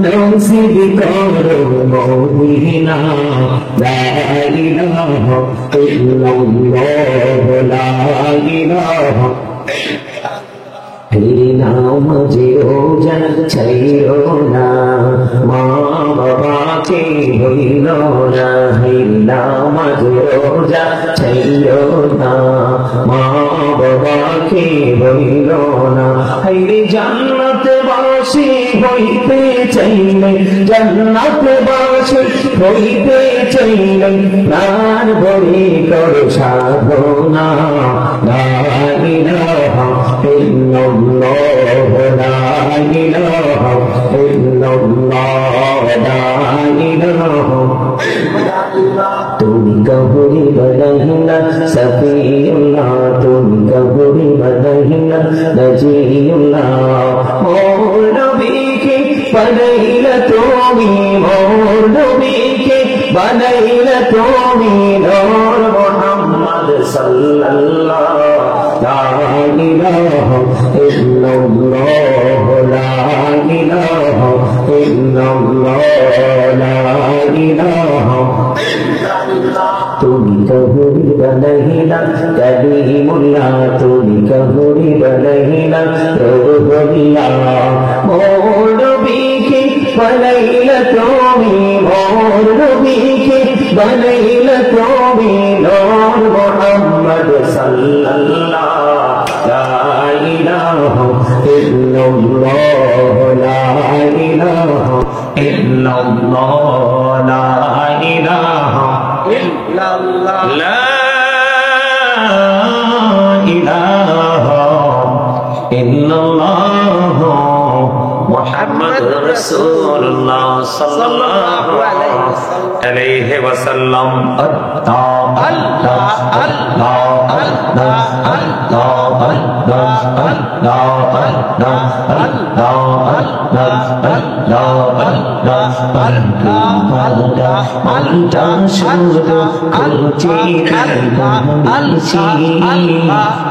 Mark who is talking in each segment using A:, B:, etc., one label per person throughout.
A: নসিব করো মদিনা লা ইলাহা ইল্লাল্লাহ লা ইলাহা নামাজে রোজা ছাইরো না মা বাবাকে হইল না নামাজে রোজা ছাইরো না মা বাবাকে হইল না হাইরে জান্নাতে বাসী হইতে চাইলে জান্নাতে বাসী হইতে চাইলে প্রাণ ভরে করো সাধনা লা ইলাহা ইল্লাল্লাহ লা ইলাহা ইল্লাল্লাহ লা ইলাহা তুমি কবরি বনহিনা সফিউল্লাহ তুমি কবরি বনহিনা নজিউল্লাহ মোর নবীকে বনাইলা তুমি মোর নবীকে বনাইলা তুমি নূর মুহাম্মদ সাল্লাল্লাহ লা ইলাহা ইল্লাল্লাহ লা ইলাহা ইল্লাল্লাহ লা ইলাহা তুমি কবরি বনহিনা কলিমুল্লাহ তুমি কবরি বনহিনা রূহুল্লাহ মোর নবীকে বনাইলা তুমি মোর নবীকে বনাইলা তুমি নূর মুহাম্মদ সাল্লাল্লাহ লা ইলাহা ইল্লাল্লাহ লা ইলাহা ইল্লাল্লাহ লা ইলাহা ইল্লাল্লাহ লা ইলাহা ইল্লাল্লাহ মুহাম্মাদুর রাসূলুল্লাহ সাল্লাল্লাহু আলাইহি ওয়াসাল্লাম আল্লাহ আল্লাহ আল্লাহ আল্লাহ আল্লাহ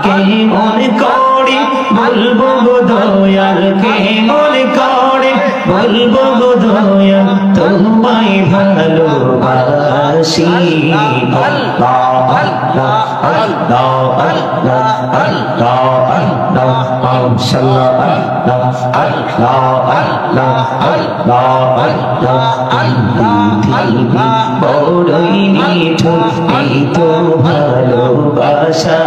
A: কেমন করে বলবো দয়াল কেমন করে বলবো দয়াল তোমায় ভালোবাসি আল্লাহ আল্লাহ আল্লাহ আল্লাহ আল্লাহ আল্লাহ মাশাআল্লাহ আল্লাহ আল্লাহ আল্লাহ আল্লাহ আল্লাহ বড়ই মিঠু এই তো ভালোবাসা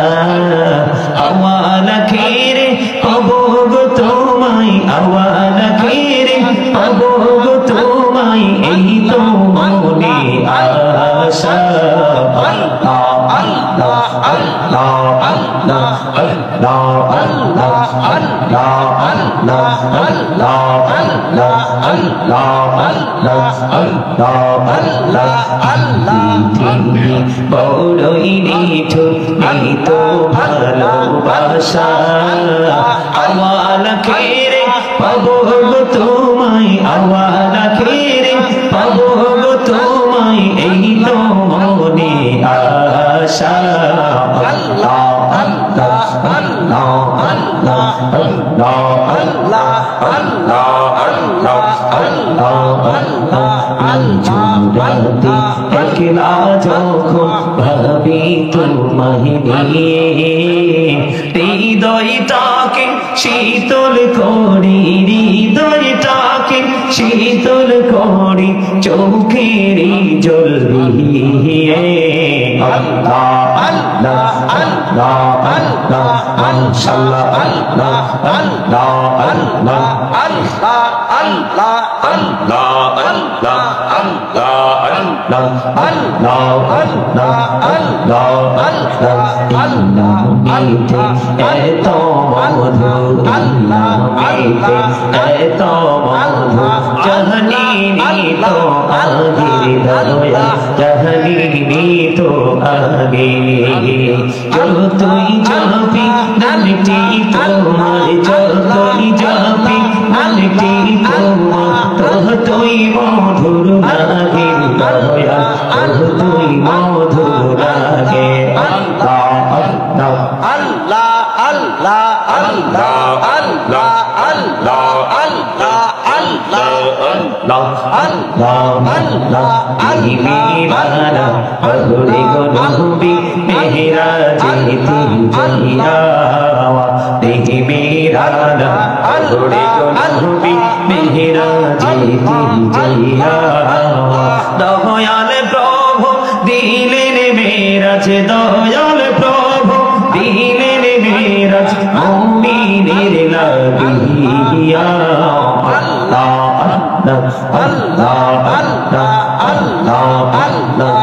A: আওয়ালা খেরে অবগ তোমায় আওয়ালা খেরে অবগ তোমায় এই তো মনে আশা আল্লাহ আল্লাহ আল্লাহ আল্লাহ আল্লাহ আল্লাহ আল্লাহ আল্লাহ আল্লাহ আল্লাহ আল্লাহ আল্লাহ আল্লাহ আল্লাহ তুমি বড়ই মিঠু এই তো ভালোবাসা আওয়ালা খেরে পাবো গো তোমায় আওয়ালা খেরে পাবো গো তোমায় এই তো মনে আশা আল্লাহ আল্লাহ আল্লাহ আল্লাহ আল্লাহ আল্লাহ আল্লাহ আল্লাহ আল্লাহ আল্লাহ একলা যখন ভাবি তোমায় নিয়ে হৃদয়টাকে শীতল করি হৃদয়টাকে শীতল করি চোখের জল দিয়ে আল্লাহ আল্লাহ আল্লাহ আল্লাহ মাশাআল্লাহ আল্লাহ আল্লাহ আল্লাহ আল্লাহ আল্লাহ আল্লাহ আল্লাহ আল্লাহ আল্লাহ আল্লাহ আল্লাহ আল্লাহ আল্লাহ আল্লাহ মিঠে এত মধু আল্লাহ মিঠে এত মধু জাহানি তো আগির দয়া জাহানি তো আগে যতই যাবি নামটি তোমার যতই যাবি নামটি তোমার ততই মধুর লাগে দয়া ততই মধুর লাগে আল্লাহ আল্লাহ আল্লাহ আল্লাহ আল্লাহ আল্লাহ আল্লাহ আল্লাহ আল্লাহ আল্লাহ মেরা হরে গো নবী মেরাজে তুই যাইয়া দেহি মেরা হরে গো নবী মেরাজে তুই যাইয়া দয়াল প্রভু দিলেন মেরাজ দয়াল প্রভু দিলেন মেরাজ মুমিনের লাগিয়া আল্লাহ আল্লাহ আল্লাহ আল্লাহ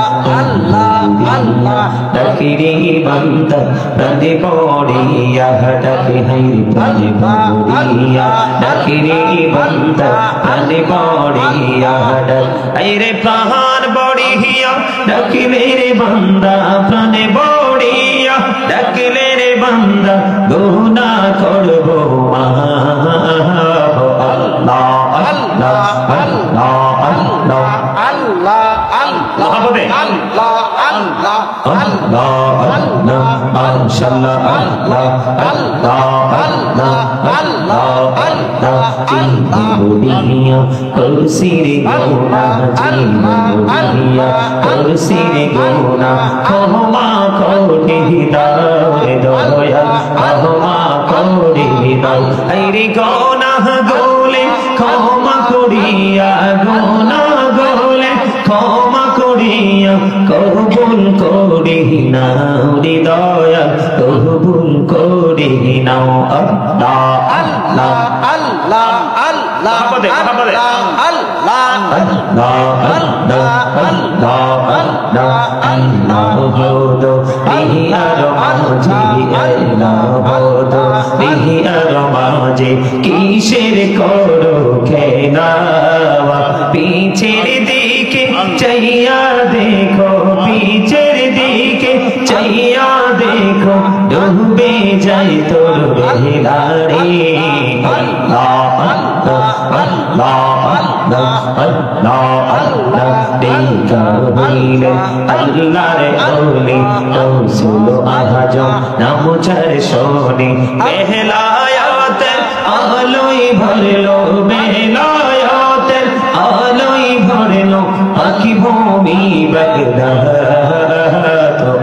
A: আল্লাহ ডাকিরে বান্দা প্রাণে পড়িয়া ডাকে হাই প্রাণে পড়িয়া ডাকিরে বান্দা প্রাণে পড়িয়া ডাকে প্রাণ পড়িয়া ডাকিলে রে বান্দা প্রাণে পড়িয়া ডাকিলে রে বান্দা গুনাহ করব আল্লাহ আল্লাহ আল্লাহ আল্লাহ আল্লাহ আল্লাহ আল্লাহ আল্লাহ আল্লাহ আল্লাহ মাশাআল্লাহ আল্লাহ আল্লাহ আল্লাহ আল্লাহ আল্লাহ জীবনিয়া করসিরে গোনা জীবনিয়া করসিরে গোনা ক্ষমা করে দাও দয়াল ক্ষমা করে দাও আইরে গোনা গোলে ক্ষমা করিয়া গোনা গোলে ক্ষমা করিয়া কবুল করি নাও দয়াল কবুল করি নাও আল্লাহ আল্লাহ আল্লাহ আল্লাহ আল্লাহ আল্লাহ আল্লাহ আল্লাহ আল্লাহ বলো বিহার মাঝে আল্লাহ বলো বিহার মাঝে কিসের করো খেলা পিছের দিকে চাইয়া দেখো পিছের দিকে চাইয়া দেখো ডুবে যাই তোর বেলারে আল্লাহ আল্লাহ আল্লাহ আল্লাহ আল্লাহ আল্লাহ দেখা হইলেন আল্লাহর ওলি রাসূল আজম নাম চার শোনে বেলায়াতের আলোয় ভরলো বেলায়াতের আলোয় ভরলো আকি ভূমি বাগদাদ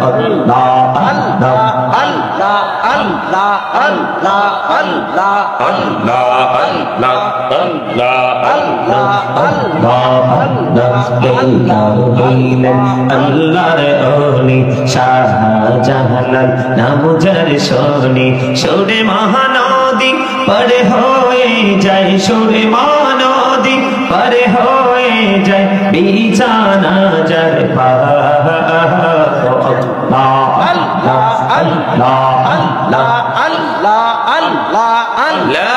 A: আল্লাহ আল্লাহ আল্লাহ আল্লাহ আল্লাহ আল্লাহ আল্লাহ আল্লাহ আল্লাহ আল্লাহ আল্লাহ দেখা হইলেন আল্লাহর ওলি শাহজালাল নাম যার শোনে সুরে মহানদী পারে হয়ে যায় সুরে মহানদী পারে হয়ে যায় বিছানা যার আল্লাহ আল্লাহ আল্লাহ আল্লাহ আল্লাহ আল্লাহ আল্লাহ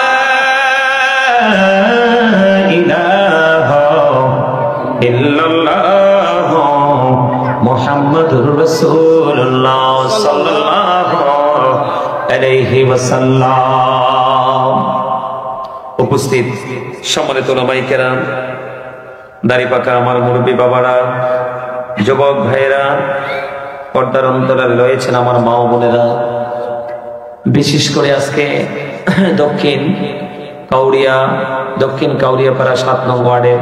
A: ইলাহা ইল্লাল্লাহ মুহাম্মাদুর রাসূলুল্লাহ সাল্লাল্লাহু আলাইহি ওয়াসাল্লাম। উপস্থিত সম্মানিত উলামায়ে কেরাম, দাড়ি পাকা আমার মুরব্বী বাবারা, যুবক ভাইয়েরা, পর্দার অন্তরালে রয়েছেন আমার মা ও বোনেরা, বিশেষ করে আজকে দক্ষিণ কাউরিয়াপাড়া 7 নং ওয়ার্ডের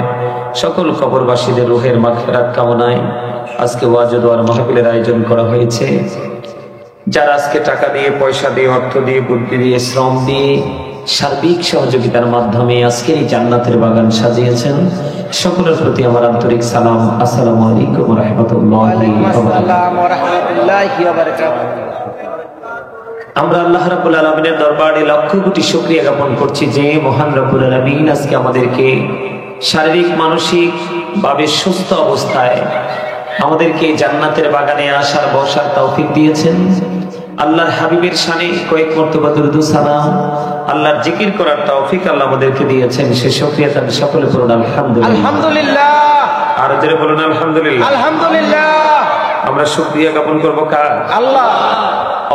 A: সকল কবরবাসীদের রুহের মাগফিরাত কামনায় আজকে ওয়াজ ও দোয়ার মাহফিলের আয়োজন করা হয়েছে। যারা আজকে টাকা দিয়ে, পয়সা দিয়ে, অর্থ দিয়ে, বুদ্ধি দিয়ে, শ্রম দিয়ে, সার্বিক সহযোগিতার মাধ্যমে আজকে এই জান্নাতের বাগান সাজিয়েছেন, সকলের প্রতি আমার আন্তরিক সালাম। আসসালামু আলাইকুম ওয়া রাহমাতুল্লাহি ওয়া বারাকাতুহু। আমরা আল্লাহ রাব্বুল আলামিনের দরবারে লক্ষ কোটি শুকরিয়া জ্ঞাপন করছি যে মহান রব্বুল আলামিন আজকে আমাদেরকে শারীরিক মানসিক ভাবে সুস্থ অবস্থায় আমাদেরকে জান্নাতের বাগানে আসার বসার তৌফিক দিয়েছেন। আল্লাহর হাবিবের শানে কয়েক মর্তবা দুরূদ ও সালাম, আল্লাহর জিকির করার তৌফিক আল্লাহ আমাদেরকে দিয়েছেন। সে শুকরিয়া তার সকলে পড়ুন আলহামদুলিল্লাহ। আলহামদুলিল্লাহ। আর জোরে বলুন আলহামদুলিল্লাহ। আলহামদুলিল্লাহ। আমরা শুকরিয়া জ্ঞাপন করব কার? আল্লাহ।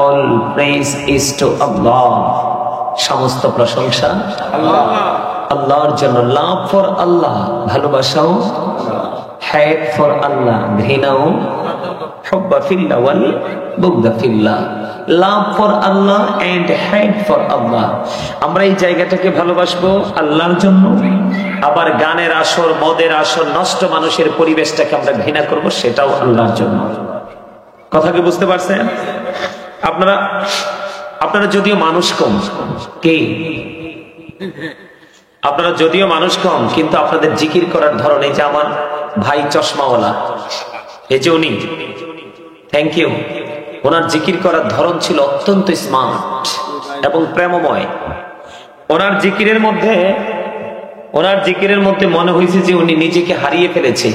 A: All praise is to Allah. সমস্ত প্রশংসা আল্লাহ, আল্লাহর জন্য। লাভ ফর আল্লাহ, ভালোবাসাও, হেট ফর আল্লাহ, ঘৃণাও, হুব্বা ফিল্লাহ ওয়াল বুগদা ফিল্লাহ। Love for Allah and hate for Allah. আমরা এই জায়গাটাকে ভালোবাসবো আল্লাহর জন্য, আবার গানের আসর, মদের আসর, নষ্ট মানুষের পরিবেশটাকে আমরা ঘৃণা করব, সেটাও আল্লাহর জন্য। কথা কি বুঝতে পারছেন? আপনারা যদিও মানুষ কম, কি আপনারা যদিও মানুষ কম, কিন্তু আপনাদের জিকির করার ধরন, এই যে আমার ভাই চশমাওয়ালা, এই যে উনি, থ্যাংক ইউ, ওনার জিকির করার ধরন ছিল অত্যন্ত স্মার্ট এবং প্রেমময়। ওনার জিকিরের মধ্যে মনে হয়েছে যে উনি নিজেকে হারিয়ে ফেলেছে।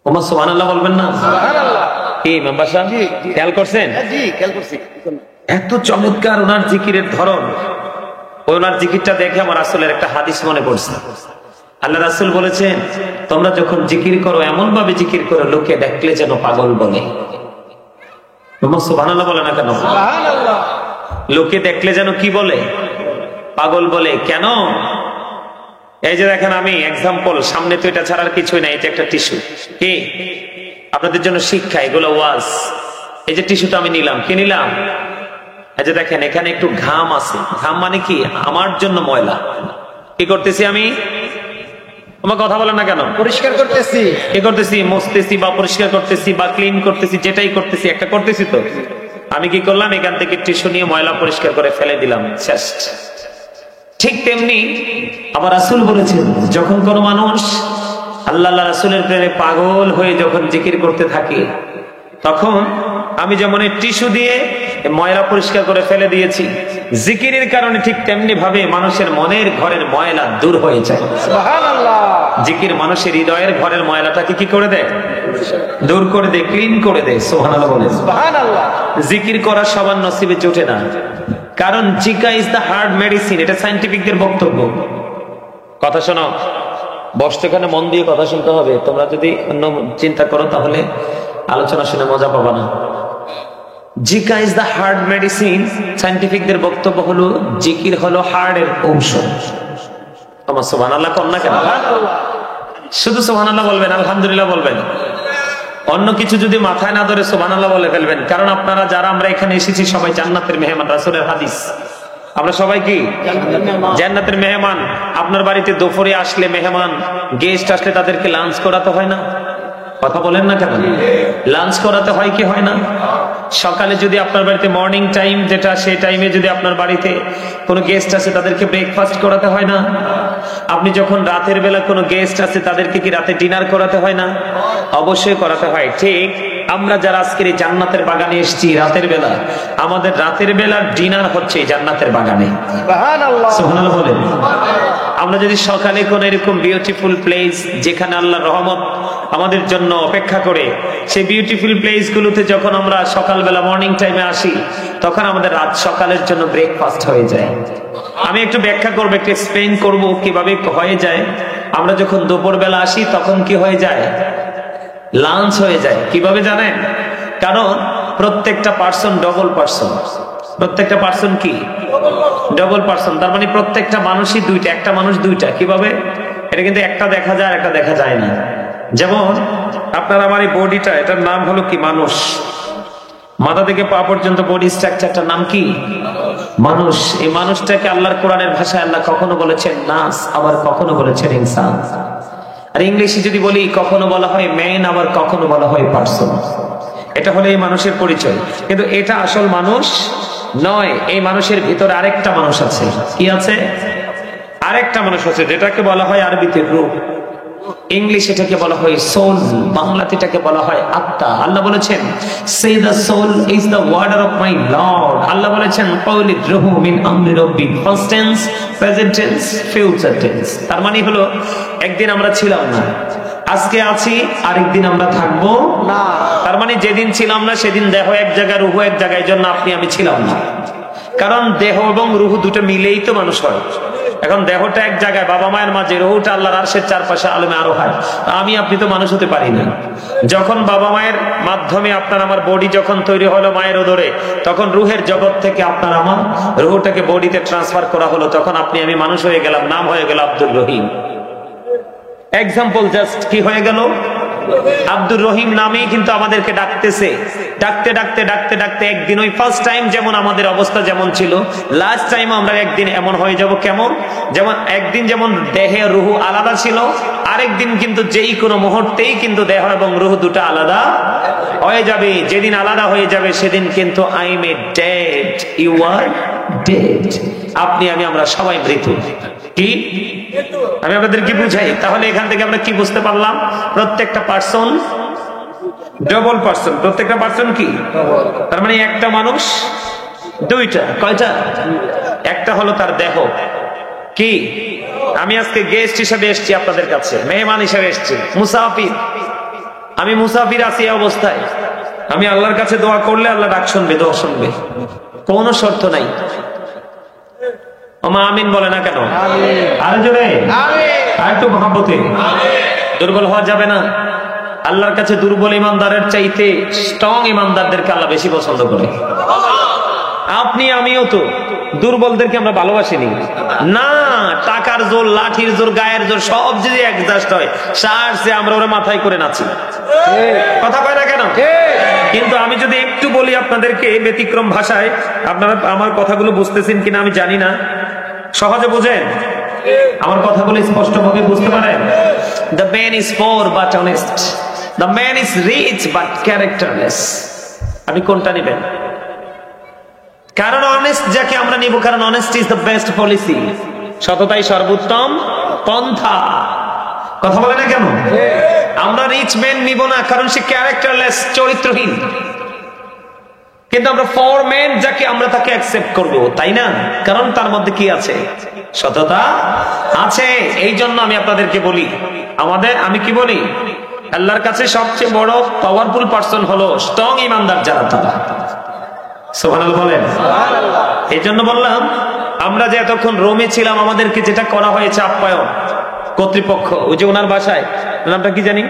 A: ওমা সুবহানাল্লাহ বলবেন না? কি মেম্বার সাহেব খেয়াল করছেন? এত চমৎকার ওনার জিকিরের ধরন। ওনার জিকিরটা দেখে আমার রাসূলের একটা হাদিস মনে পড়ছে। আল্লাহ রাসূল বলেছেন, তোমরা যখন জিকির করো এমন ভাবে জিকির করো লোকে দেখলে যেন পাগল বলে। সুবহানাল্লাহ বলে না কেন? লোকে দেখলে যেন কি বলে? পাগল বলে। কেন? এই যে দেখেন, আমি এক্সাম্পল, সামনে তো এটা ছাড়ার কিছুই নাই, এটা একটা টিস্যু, কি আপনাদের জন্য শিক্ষা, এগুলো ওয়াজ। এই যে টিস্যুটা আমি নিলাম, কি নিলাম? এই যে দেখেন, এখানে একটু ঘাম আছে। ঘাম মানে কি? আমার জন্য ময়লা। কি করতেছি আমি? আমার কথা বলেন না কেন?
B: পরিষ্কার করতেছি।
A: কি করতেছি? মুছতেছি বা পরিষ্কার করতেছি বা ক্লিন করতেছি, যেটাই করতেছি, একটা করতেছি তো। আমি কি করলাম? এখান থেকে টিস্যু নিয়ে ময়লা পরিষ্কার করে ফেলে দিলাম, শেষ। ঠিক তেমনি আমার রাসূল বলেছেন, যখন কোন মানুষ আল্লাহ রাসূলের প্রেমে পাগল হয়ে যখন জিকির করতে থাকে, তখন আমি যেমন টিস্যু দিয়ে ময়লা পরিষ্কার করে ফেলে দিয়েছি, জিকিরের কারণে ঠিক তেমনি ভাবে মানুষের মনের ঘরের ময়লা দূর হয়ে যায়।
B: সুবহানাল্লাহ।
A: জিকির মানুষের হৃদয়ের ঘরের ময়লাটাকে কি করে দেয়? দূর করে দেয়, ক্লিন করে দেয়। সুবহানাল্লাহ বলেন।
B: সুবহানাল্লাহ।
A: জিকির করা সবার নসিবে জোটে না, কারণ Zika is the heart medicine, এটা সায়েন্টিফিকদের বক্তব্য। কথা শোনো, বসতে এখানে মন দিয়ে কথা শুনতে হবে। তোমরা যদি অন্য চিন্তা করো তাহলে আলোচনা শুনে মজা পাবা না। জিকা ইজ দ্য হার্ড মেডিসিন, সায়েন্টিফিকদের বক্তব্য হলো জিকির হলো হার্টের ঔষধ। আমার সুবহানাল্লাহ কম না কেন? শুধু সুবহানাল্লাহ বলবেন, আলহামদুলিল্লাহ বলবেন, অন্য কিছু যদি মাথায় না ধরে সুবহানাল্লাহ বলে ফেলবেন। কারণ আপনারা যারা আমরা এখানে এসেছি সবাই জান্নাতের মেহমান, রাসূলের হাদিস। আমরা সবাই কি জান্নাতের মেহমান। আপনার বাড়িতে দুপুরে আসলে মেহমান, গেস্ট আসলে তাদেরকে লাঞ্চ করাতে হয় না? কথা বলেন না কেন? লাঞ্চ করাতে হয় কি হয় না? সকালে যদি আপনার বাড়িতে মর্নিং টাইম যেটা, সেই টাইমে যদি আপনার বাড়িতে কোনো গেস্ট আছে তাদেরকে ব্রেকফাস্ট করাতে হয় না? আপনি যখন রাতের বেলা কোনো গেস্ট আছে তাদেরকে কি রাতে ডিনার করাতে হয় না? অবশ্যই করাতে হয়। ঠিক আমরা যারা আজকের এই জান্নাতের বাগানে এসেছি রাতের বেলা, আমাদের রাতের বেলার ডিনার হচ্ছে এই জান্নাতের বাগানে।
B: সুবহানাল্লাহ।
A: সুবহানাল্লাহ বলেন। আমরা যদি সকালে কোন এরকম বিউটিফুল প্লেস যেখানে আল্লাহর রহমত আমাদের জন্য অপেক্ষা করে, সেই বিউটিফুল প্লেস গুলোতে যখন আমরা সকালবেলা মর্নিং টাইমে আসি, তখন আমাদের রাত সকালের জন্য ব্রেকফাস্ট হয়ে যায়। আমি একটু ব্যাখ্যা করবো, একটু এক্সপ্লেইন করবো কিভাবে হয়ে যায়। আমরা যখন দুপুরবেলা আসি তখন কি হয়ে যায়? লাঞ্চ হয়ে যায়। কিভাবে জানেন? কারণ প্রত্যেকটা পার্সন ডবল পার্সন। প্রত্যেকটা পার্সন কি? Double person. তার মানে প্রত্যেকটা মানুষই দুইটা, একটা মানুষ দুইটা। কিভাবে? এটা কিন্তু একটা দেখা যায়, একটা দেখা যায় না। যেমন আপনার আমার এই বডিটা, এটার নাম হলো কি? মানুষ। মাথা থেকে পা পর্যন্ত বডি স্ট্রাকচারটার নাম কি? মানুষ। এই মানুষটাকে আল্লাহর কোরআনের ভাষায় আল্লাহ কখনো বলেছেন নাস, আবার কখনো বলেছেন ইনসান। আর ইংলিশে যদি বলি, কখনো বলা হয় ম্যান, আবার কখনো বলা হয় পার্সন। এটা হলো এই মানুষের পরিচয়। কিন্তু এটা আসল মানুষ নয়। এই মানুষের ভিতরে আরেকটা মানুষ আছে। কি আছে? আরেকটা মানুষ আছে, যেটাকে বলা হয় আরবিতে রূহ, ইংলিশ এটাকে বলা হয় সোল, বাংলাতে এটাকে বলা হয় আত্মা। আল্লাহ বলেছেন, say the soul is the order of my Lord. আল্লাহ বলেছেন, কওলির রূহু মিন আমরি রাব্বি, first tense, present tense, future tense. তার মানে হলো একদিন আমরা ছিলাম না, আজকে আছি, আরেকদিন আমরা থাকবো না। তার মানে যেদিন ছিলাম না সেদিন দেহ এক জায়গায়, রূহ এক জায়গায়, জন্য আপনি আমি ছিলাম না। কারণ দেহ এবং রূহ দুটো মিলেই তো মানুষ হয়। এখন দেহটা এক জায়গায় বাবা মায়ের মাঝে, রূহটা আল্লাহর আরশের চারপাশে আলমে আরো হয়। আমি আপনি তো মানুষ হতে পারি না। যখন বাবা মায়ের মাধ্যমে আপনার আমার বডি যখন তৈরি হলো মায়ের উদরে, তখন রূহের জগৎ থেকে আপনার আমার রূহটাকে বডিতে ট্রান্সফার করা হলো, তখন আপনি আমি মানুষ হয়ে গেলাম, নাম হয়ে গেল আব্দুর রহিম। এক্সাম্পল জাস্ট কি হয়ে গেল? আব্দুর রহিম নামেই কিন্তু আমাদেরকে ডাকতেছে। ডাকতে ডাকতে ডাকতে ডাকতে একদিন ওই ফার্স্ট টাইম যেমন আমাদের অবস্থা যেমন ছিল, লাস্ট টাইম আমরা একদিন এমন হয়ে যাব। কেমন? যেমন একদিন যেমন দেহে রুহু আলাদা ছিল, আরেকদিন কিন্তু যেই কোনো মুহূর্তেই কিন্তু দেহ এবং রুহু দুটো আলাদা হয়ে যাবে। যেদিন আলাদা হয়ে যাবে সেদিন কিন্তু I am a dead, you are dead. আপনি আমি আমরা সবাই মৃত। কি আমি আপনাদের কি বুঝাই? তাহলে এখান থেকে আমরা কি বুঝতে পারলাম? প্রত্যেকটা পার্সন ডবল পার্সন। প্রত্যেকটা পার্সন কি? তার মানে একটা মানুষ দুইটা। কয়টা? একটা হলো তার দেহ। কি আমি আজকে গেস্ট হিসেবে এসেছি আপনাদের কাছে, মেহমান হিসেবে এসেছি, মুসাফির। আমি মুসাফির আছি এই অবস্থায়। আমি আল্লাহর কাছে দোয়া করলে আল্লাহ ডাক শুনবে, দোয়া শুনবে, কোনো শর্ত নাই। ওমা আমিন বলে না কেন? আর জোরে আর একটু মহব্বতে। দুর্বল হওয়া যাবে না। আল্লাহর কাছে দুর্বল ইমানদারের চাইতে স্ট্রং ইমানদারদেরকে আল্লাহ বেশি পছন্দ করে। আপনি আমিও তো দুর্বলদেরকে আমরা ভালোবাসিনি না। টাকার জোর, লাঠির জোর, গায়ের জোর সব যদি অ্যাডজাস্ট হয়, সারছে আমরা ওরা মাথায় করে নাচি। কথা কয় না কেন? কিন্তু আমি যদি একটু বলি আপনাদেরকে ব্যতিক্রম ভাষায়, আপনারা আমার কথাগুলো বুঝতেছেন কিনা আমি জানি না। সহজে বোঝেন? আমার কথাগুলো স্পষ্টভাবে বুঝতে পারেন? The man is poor but honest. The man is rich but characterless. আপনি কোনটা নেবেন? কারণ অনেস্ট যাকে আমরা নিব, কারণ honest is the best policy. সততাই সর্বোত্তম পন্থা। কথা বলে না কেন? আমরা রিচ ম্যান নিব না, কারণ সে ক্যারেক্টারলেস, চরিত্রহীন। কিন্তু আমরা ফর ম্যান যাকে আমরা তাকে অ্যাকসেপ্ট করব, তাই না? কারণ তার মধ্যে কি আছে? সততা আছে। এই জন্য আমি আপনাদেরকে বলি, আমি কি বলি, আল্লাহর কাছে সবচেয়ে বড় পাওয়ারফুল পার্সন হলো স্ট্রং ইমানদার যারা, তারা। সুবহানাল্লাহ বলেন। এই জন্য বললাম, আমরা যে এতক্ষণ রোমে ছিলাম, আমাদেরকে যেটা করা হয়েছে আপ্যায়ন কর্তৃপক্ষ, ওই যে ওনার বাসায়, নামটা কি জানি,